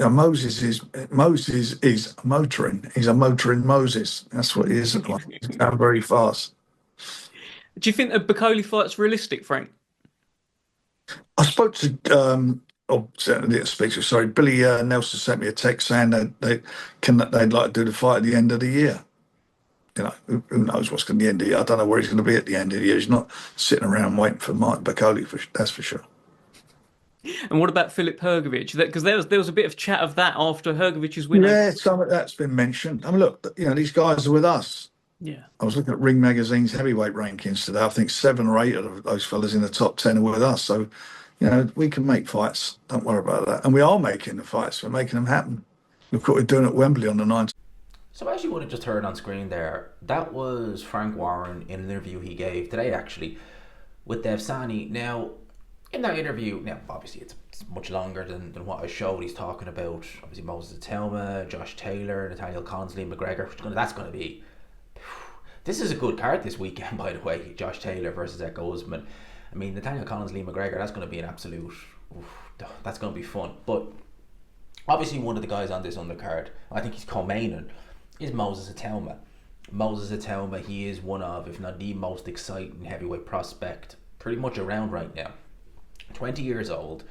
Moses is motoring. He's a motoring Moses. That's what he is. Like, he's going very fast. Do you think a Bakole fight's realistic, Frank? I spoke to certainly didn't speak to. Sorry, Billy Nelson sent me a text saying that they'd like to do the fight at the end of the year. Who knows what's going to be the end of the year? I don't know where he's going to be at the end of the year. He's not sitting around waiting for Mike Bakole, that's for sure. And what about Filip Hrgovic? Because there was a bit of chat of that after Hrgovic's win over. Yeah, some of that's been mentioned. I mean, look, these guys are with us. Yeah. I was looking at Ring Magazine's heavyweight rankings today. I think 7 or 8 of those fellas in the top 10 are with us. So, we can make fights. Don't worry about that. And we are making the fights. We're making them happen. Look what we're doing at Wembley on the 9th. So as you would have just heard on screen there, that was Frank Warren in an interview he gave today actually with Dev Sani. Now, in that interview, now obviously it's much longer than what I showed. He's talking about obviously Moses Itauma, Josh Taylor, Nathaniel Consley, McGregor. That's going to be. This is a good card this weekend, by the way. Josh Taylor versus Echo Usman. I mean, Nathaniel Consley, McGregor. That's going to be an absolute. That's going to be fun. But obviously, one of the guys on this undercard, I think he's co-maining, is Moses Itauma. Moses Itauma, he is one of, if not the most exciting heavyweight prospect pretty much around right now. 20 years old.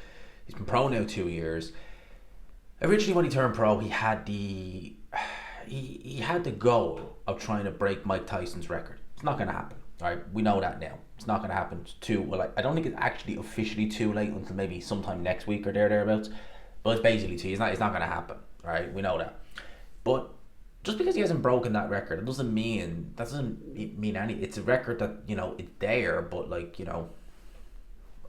He's been pro now 2 years. Originally, when he turned pro, he had the goal of trying to break Mike Tyson's record. It's not going to happen. All right, we know that now. It's not going to happen. It's too well. I don't think it's actually officially too late until maybe sometime next week or thereabouts. But it's basically too. It's not going to happen. All right, we know that. But just because he hasn't broken that record, it doesn't mean any. It's a record that it's there, but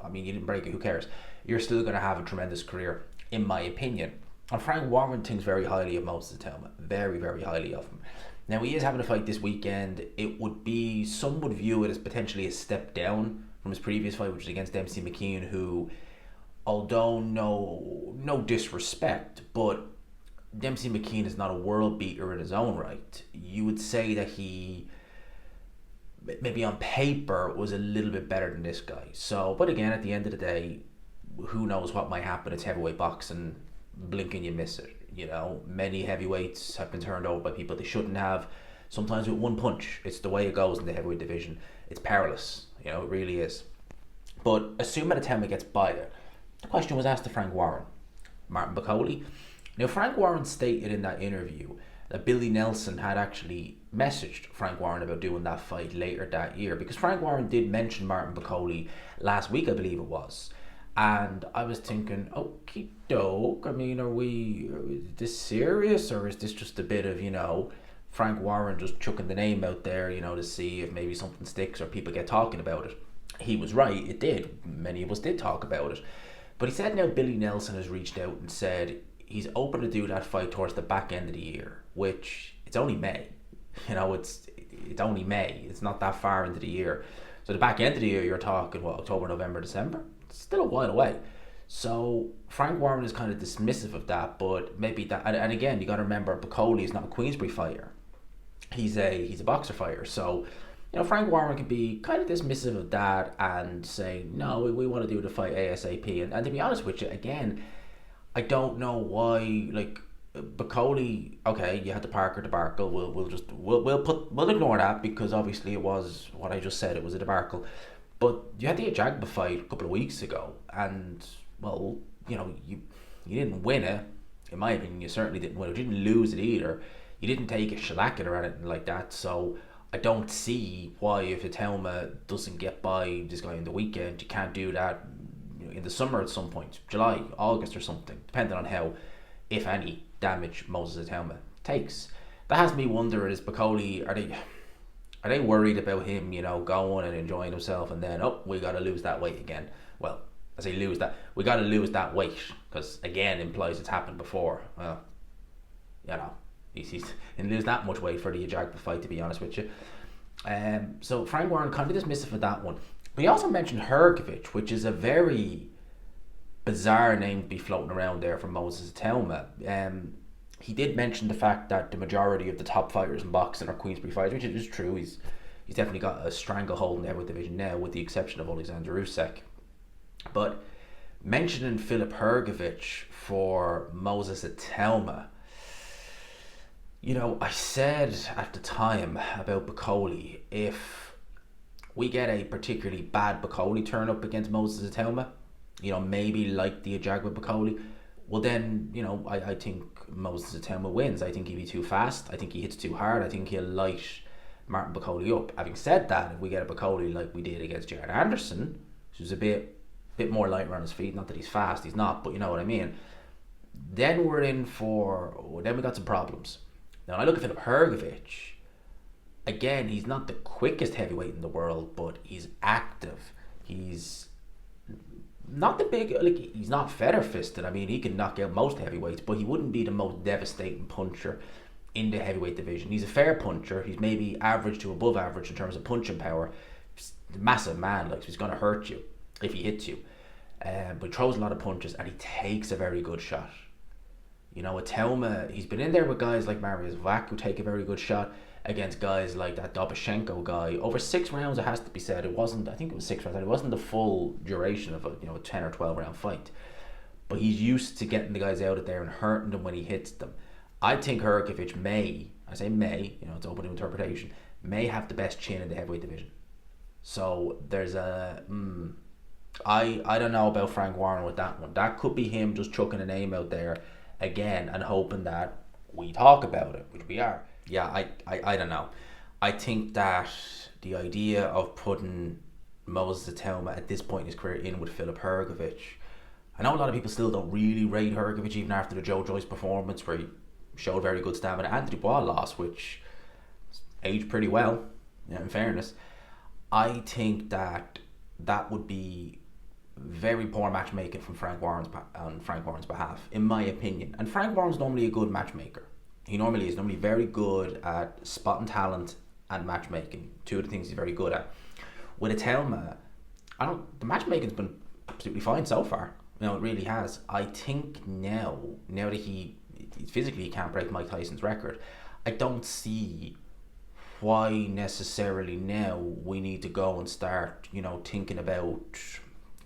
I mean, you didn't break it. Who cares? You're still going to have a tremendous career, in my opinion. And Frank Warren thinks very highly of Moses Itauma, very, very highly of him. Now he is having a fight this weekend. Some would view it as potentially a step down from his previous fight, which was against Dempsey McKean, who, although no disrespect, but Dempsey McKean is not a world beater in his own right. You would say that he, maybe on paper, was a little bit better than this guy. So, but again, at the end of the day, who knows what might happen? It's heavyweight boxing. Blink and you miss it. Many heavyweights have been turned over by people they shouldn't have. Sometimes with one punch. It's the way it goes in the heavyweight division. It's perilous. It really is. But assuming Itauma gets by there, the question was asked to Frank Warren, Martin Bakole. Now, Frank Warren stated in that interview that Billy Nelson had actually messaged Frank Warren about doing that fight later that year, because Frank Warren did mention Martin Bakole last week, I believe it was. And I was thinking, okie doke, I mean, is this serious, or is this just a bit of, Frank Warren just chucking the name out there, to see if maybe something sticks or people get talking about it? He was right, it did. Many of us did talk about it. But he said now Billy Nelson has reached out and said he's open to do that fight towards the back end of the year, which it's only May. It's only May. It's not that far into the year. So the back end of the year, you're talking, October, November, December? It's still a while away. So Frank Warren is kind of dismissive of that, but maybe that, and again, you got to remember, Bakole is not a Queensbury fighter. He's a boxer fighter. So, Frank Warren can be kind of dismissive of that and say, no, we want to do the fight ASAP. And to be honest with you, again, I don't know why, Bakole, okay, you had the Parker debacle. We'll ignore that, because obviously it was what I just said. It was a debacle. But you had the Ajagba fight a couple of weeks ago, and you didn't win it. In my opinion, you certainly didn't win it. You didn't lose it either. You didn't take a shellacking or anything like that. So I don't see why, if Itauma doesn't get by this guy in the weekend, you can't do that in the summer at some point, July, August, or something, depending on how, if any, damage Moses Itauma takes. That has me wondering: is Bakole, are they worried about him, going and enjoying himself, and then, we got to lose that weight again? Well, I say lose that. We got to lose that weight, because again implies it's happened before. Well, he didn't lose that much weight for the Ajagba fight, to be honest with you. So Frank Warren kind of dismissive of that one. But he also mentioned Hrgovic, which is a very bizarre name to be floating around there from Moses Itauma. He did mention the fact that the majority of the top fighters in boxing are Queensbury fighters, which is true. He's definitely got a stranglehold in the heavyweight division now, with the exception of Alexander Usyk. But mentioning Filip Hrgovic for Moses Itauma, you know, I said at the time about Bakole, if we get a particularly bad Bakole turn up against Moses Itauma, you know, maybe like the Ajagba Bakole, well then, you know, I think Moses Itauma wins. I think he'd be too fast. I think he hits too hard. I think he'll light Martin Bakole up. Having said that, if we get a Bakole like we did against Jared Anderson, who's a bit more lighter on his feet, not that he's fast, he's not, but you know what I mean, then we're in for, then we got some problems. Now I look at Filip Hrgovic, again, he's not the quickest heavyweight in the world, but he's active. He's not the big, like, he's not feather fisted. I mean, he can knock out most heavyweights, but he wouldn't be the most devastating puncher in the heavyweight division. He's a fair puncher. He's maybe average to above average in terms of punching power. He's a massive man, like, so he's going to hurt you if he hits you. But he throws a lot of punches and he takes a very good shot. You know, Itauma, he's been in there with guys like Mariusz Wach who take a very good shot, against guys like that Doboshenko guy. Over 6 rounds, it has to be said. It wasn't, I think it was 6 rounds. It wasn't the full duration of a, you know, a 10 or 12 round fight. But he's used to getting the guys out of there and hurting them when he hits them. I think Hrgovic may, I say may, you know, it's open to interpretation, may have the best chin in the heavyweight division. So there's a, I don't know about Frank Warren with that one. That could be him just chucking a name out there again and hoping that we talk about it, which we are. Yeah, I don't know. I think that the idea of putting Moses Itauma at this point in his career in with Filip Hrgovic, I know a lot of people still don't really rate Hrgovic even after the Joe Joyce performance where he showed very good stamina and the Dubois loss, which aged pretty well, you know, in fairness. I think that that would be very poor matchmaking from Frank Warren's on Frank Warren's behalf, in my opinion. And Frank Warren's normally a good matchmaker. He normally is normally very good at spotting talent and matchmaking. 2 of the things he's very good at. With Itauma, the matchmaking's been absolutely fine so far. You know, it really has. I think now that he physically can't break Mike Tyson's record, I don't see why necessarily now we need to go and start, you know, thinking about,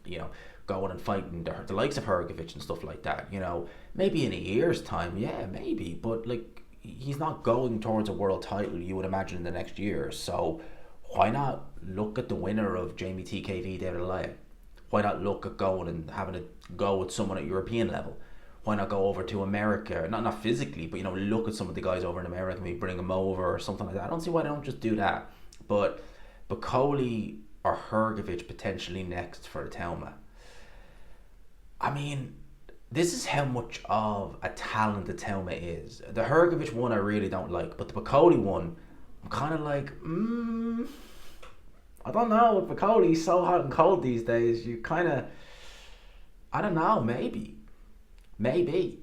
you know, going and fighting the likes of Hrgovic and stuff like that. You know, maybe in a year's time, yeah, maybe, but like, he's not going towards a world title, you would imagine, in the next year. So why not look at the winner of Jamie TKV David Alaya? Why not look at going and having a go at someone at European level? Why not go over to America? Not physically, but, you know, look at some of the guys over in America, maybe bring them over or something like that. I don't see why they don't just do that. But Bakole or Hrgovic potentially next for Itauma. I mean, this is how much of a talent Itauma is. The Hrgovic one I really don't like, but the Bakole one, I'm kind of like, I don't know. With Bakole, he's so hot and cold these days. You kind of, I don't know, maybe. It's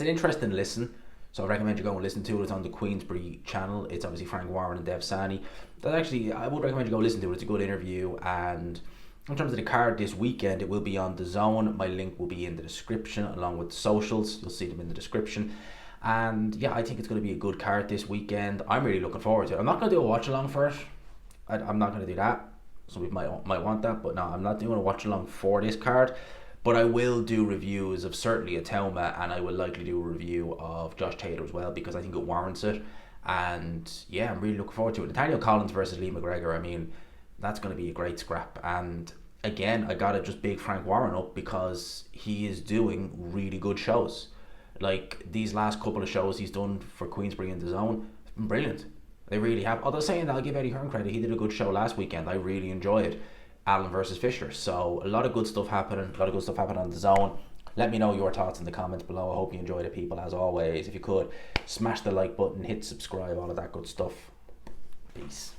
an interesting listen, so I recommend you go and listen to it. It's on the Queensbury channel. It's obviously Frank Warren and Dev Sani. That actually, I would recommend you go listen to it. It's a good interview, and in terms of the card this weekend, it will be on The Zone. My link will be in the description along with the socials. You'll see them in the description. And yeah, I think it's going to be a good card this weekend. I'm really looking forward to it. I'm not going to do a watch along for it. I'm not going to do that. Some people might want that, but no, I'm not doing a watch along for this card. But I will do reviews of certainly Itauma, and I will likely do a review of Josh Taylor as well, because I think it warrants it. And yeah, I'm really looking forward to it. Nathaniel Collins versus Lee McGregor, I mean, that's going to be a great scrap. And again, I gotta just big Frank Warren up because he is doing really good shows. Like, these last couple of shows he's done for Queensbury and The Zone, it's been brilliant. They really have. Although saying that, I'll give Eddie Hearn credit. He did a good show last weekend. I really enjoyed Allen versus Fisher. So a lot of good stuff happening. A lot of good stuff happening on The Zone. Let me know your thoughts in the comments below. I hope you enjoyed it, people. As always, if you could, smash the like button, hit subscribe, all of that good stuff. Peace.